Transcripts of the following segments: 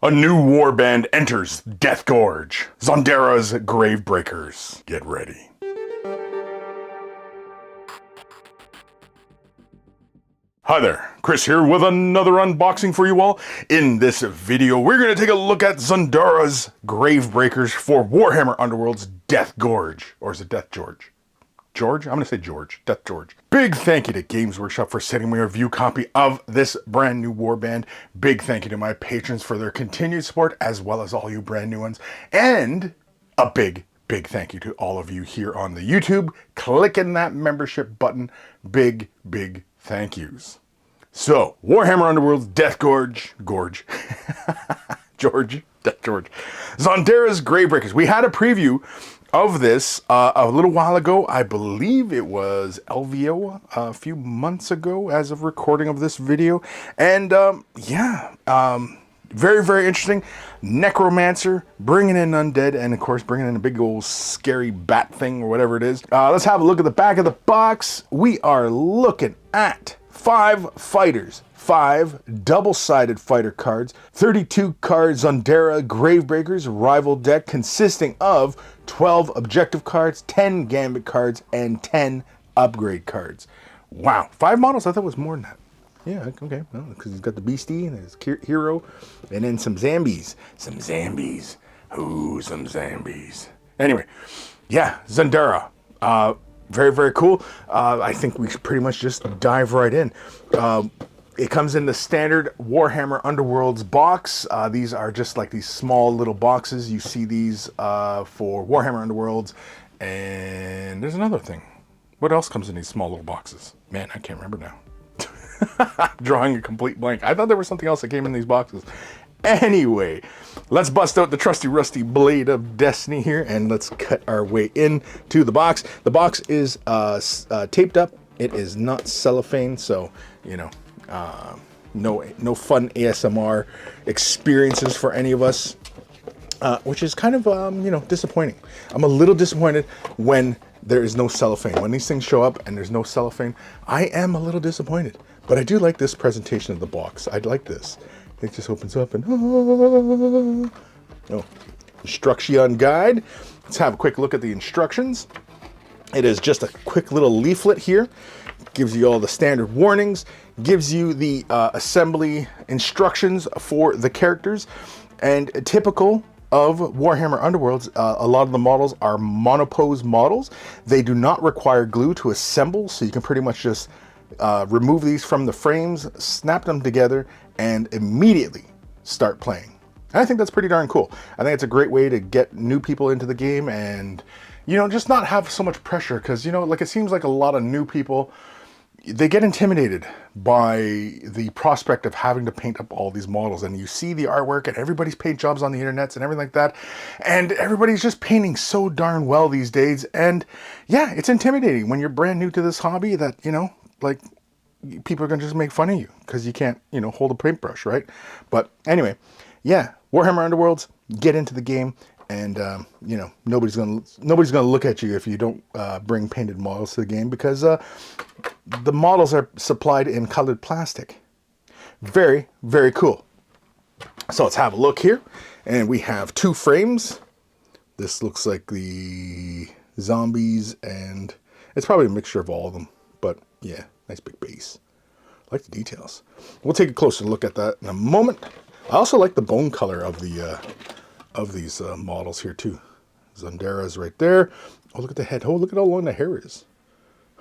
A new warband enters Deathgorge, Zondara's Gravebreakers. Get ready. Hi there, Chris here with another unboxing for you all. In this video, we're going to take a look at Zondara's Gravebreakers for Warhammer Underworlds Deathgorge. Or is it Deathgorge? George? I'm going to say George. Deathgorge. Big thank you to Games Workshop for sending me a review copy of this brand new warband. Big thank you to my patrons for their continued support, as well as all you brand new ones. And a big thank you to all of you here on the YouTube. Clicking that membership button. Big thank yous. So, Warhammer Underworlds Deathgorge. Deathgorge. Zondara's Gravebreakers. We had a preview of this a little while ago. I believe it was LVO a few months ago as of recording of this video. And very interesting. Necromancer, bringing in undead, and of course bringing in a big old scary bat thing or whatever it is. Let's have a look at the back of the box. We are looking at 5 fighters, 5 double-sided fighter cards, 32 cards Zondara Gravebreakers rival deck consisting of 12 objective cards, 10 gambit cards, and 10 upgrade cards. Wow, 5 models? I thought it was more than that. Yeah, okay, well, because he's got the beastie and his hero, and then some zombies. Ooh, some zombies. Anyway, yeah, Zondara. Very cool. I think we should pretty much just dive right in. It comes in the standard Warhammer Underworlds box. These are just like these small little boxes. You see these for Warhammer Underworlds. And there's another thing. What else comes in these small little boxes? Man, I can't remember now. Drawing a complete blank. I thought there was something else that came in these boxes. Anyway, let's bust out the trusty rusty blade of destiny here and let's cut our way into the box. The box is taped up. It is not cellophane, so you know, no fun ASMR experiences for any of us, which is kind of disappointing. I'm a little disappointed when there is no cellophane. When these things show up and there's no cellophane, I am a little disappointed. But I do like this presentation of the box. I'd like this. It just opens up and instruction guide. Let's have a quick look at the instructions. It is just a quick little leaflet here. Gives you all the standard warnings. Gives you the assembly instructions for the characters. And typical of Warhammer Underworlds, a lot of the models are monopose models. They do not require glue to assemble, so you can pretty much just remove these from the frames, snap them together, and immediately start playing. And I think that's pretty darn cool. I think it's a great way to get new people into the game and, just not have so much pressure because, like it seems like a lot of new people, they get intimidated by the prospect of having to paint up all these models. And you see the artwork and everybody's paint jobs on the internets and everything like that. And everybody's just painting so darn well these days. And yeah, it's intimidating when you're brand new to this hobby that, like people are going to just make fun of you because you can't, hold a paintbrush, right? But anyway, yeah, Warhammer Underworlds, get into the game. And, nobody's gonna look at you if you don't bring painted models to the game because the models are supplied in colored plastic. Very cool. So let's have a look here. And we have 2 frames. This looks like the zombies, and it's probably a mixture of all of them. But yeah, nice big base. I like the details. We'll take a closer look at that in a moment. I also like the bone color of the these models here too. Zondara's right there. Oh, look at the head. Oh, look at how long the hair is.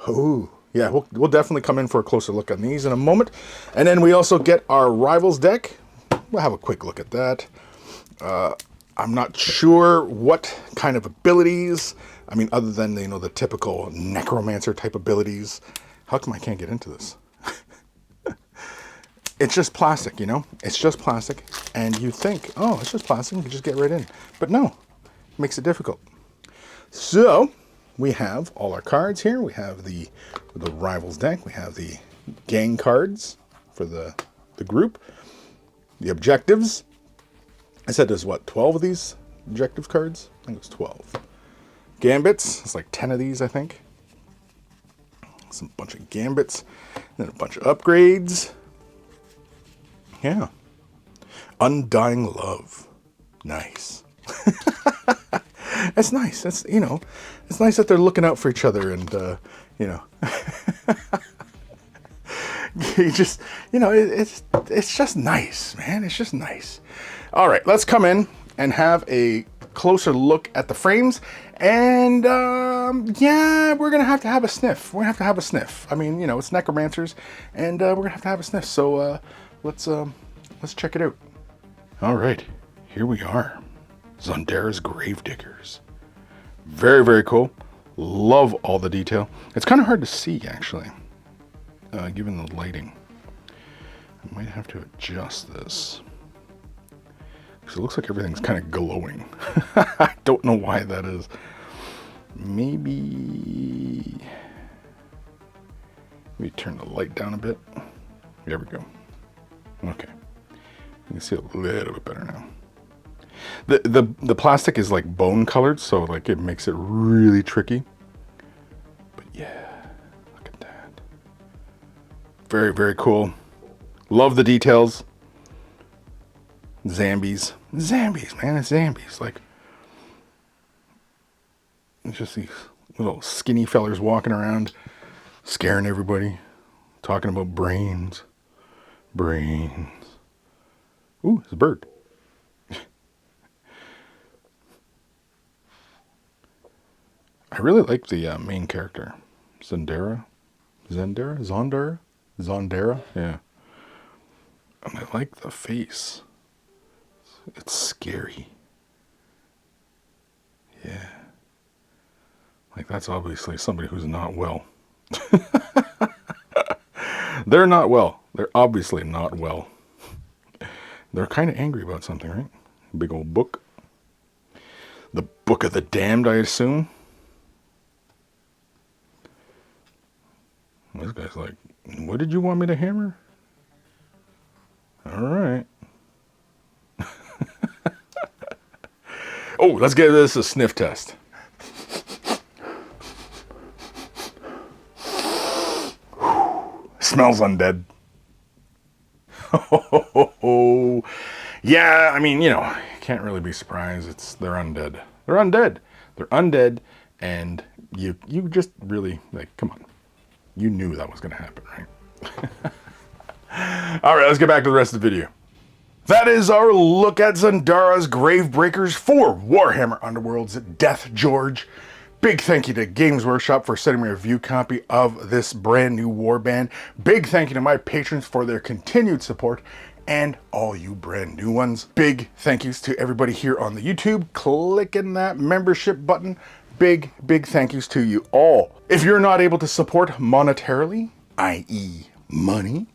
Oh, yeah, we'll definitely come in for a closer look on these in a moment. And then we also get our rivals deck. We'll have a quick look at that. I'm not sure what kind of abilities. I mean, other than, the typical necromancer type abilities. How come I can't get into this? It's just plastic, It's just plastic. And you think, oh, it's just plastic, you can just get right in. But no, it makes it difficult. So, we have all our cards here. We have the Rivals deck. We have the gang cards for the group. The objectives. I said there's, 12 of these objective cards? I think it was 12. Gambits. It's like 10 of these, I think. Some bunch of gambits. And then a bunch of upgrades. Yeah. Undying love. Nice. That's nice. That's, you know, it's nice that they're looking out for each other and, you know, you just, you know, it's just nice, man. It's just nice. All right, let's come in and have a closer look at the frames. And, yeah, we're going to have a sniff. We're going to have a sniff. I mean, you know, it's necromancers and, we're going to have a sniff. So, let's check it out. All right, here we are. Zondara's Gravebreakers. Very, very cool. Love all the detail. It's kind of hard to see, actually, given the lighting. I might have to adjust this, because it looks like everything's kind of glowing. I don't know why that is. Maybe turn the light down a bit. There we go. Okay. You can see a little bit better now. The plastic is like bone colored, so like it makes it really tricky. But yeah, look at that. Very, very cool. Love the details. Zombies, man, it's zombies. Like, it's just these little skinny fellers walking around, scaring everybody, talking about brains. Ooh, it's a bird. I really like the main character, Zondara, yeah. And I like the face. It's scary. Yeah. Like, that's obviously somebody who's not well. They're not well. They're obviously not well. They're kind of angry about something, right? Big old book. The Book of the Damned, I assume. This guy's like, what did you want me to hammer? All right. Oh, let's give this a sniff test. Smells undead. Yeah, I mean, you know, you can't really be surprised. They're undead. They're undead, and you just really, like, come on. You knew that was going to happen, right? All right, let's get back to the rest of the video. That is our look at Zondara's Gravebreakers for Warhammer Underworlds Deathgorge. Big thank you to Games Workshop for sending me a review copy of this brand new warband. Big thank you to my patrons for their continued support, and all you brand new ones. Big thank yous to everybody here on the YouTube clicking that membership button. Big thank yous to you all. If you're not able to support monetarily, i.e. money,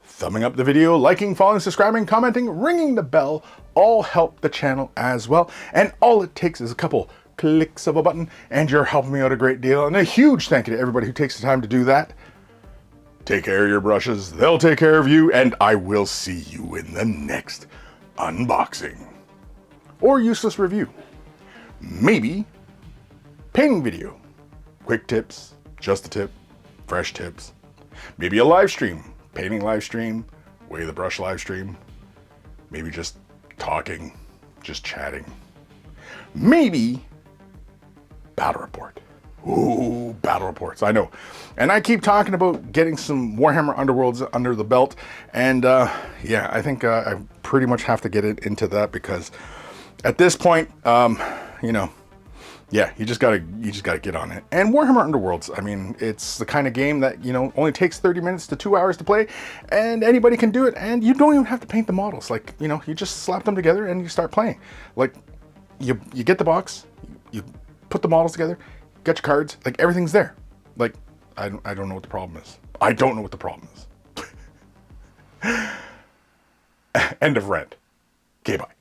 thumbing up the video, liking, following, subscribing, commenting, ringing the bell, all help the channel as well. And all it takes is a couple clicks of a button, and you're helping me out a great deal. And a huge thank you to everybody who takes the time to do that. Take care of your brushes, they'll take care of you, and I will see you in the next unboxing. Or useless review. Maybe painting video. Quick tips, just a tip, fresh tips. Maybe a live stream, painting live stream, Way the Brush live stream. Maybe just talking, just chatting. Maybe battle report. Ooh, battle reports, I know. And I keep talking about getting some Warhammer Underworlds under the belt. And yeah, I think I pretty much have to get it into that, because at this point, you know, yeah, you just gotta get on it. And Warhammer Underworlds, I mean, it's the kind of game that, you know, only takes 30 minutes to 2 hours to play, and anybody can do it, and you don't even have to paint the models. Like, you know, you just slap them together and you start playing. Like, you get the box, you put the models together, get your cards, like, everything's there. Like, I don't know what the problem is. I don't know what the problem is. End of rant. Okay, bye.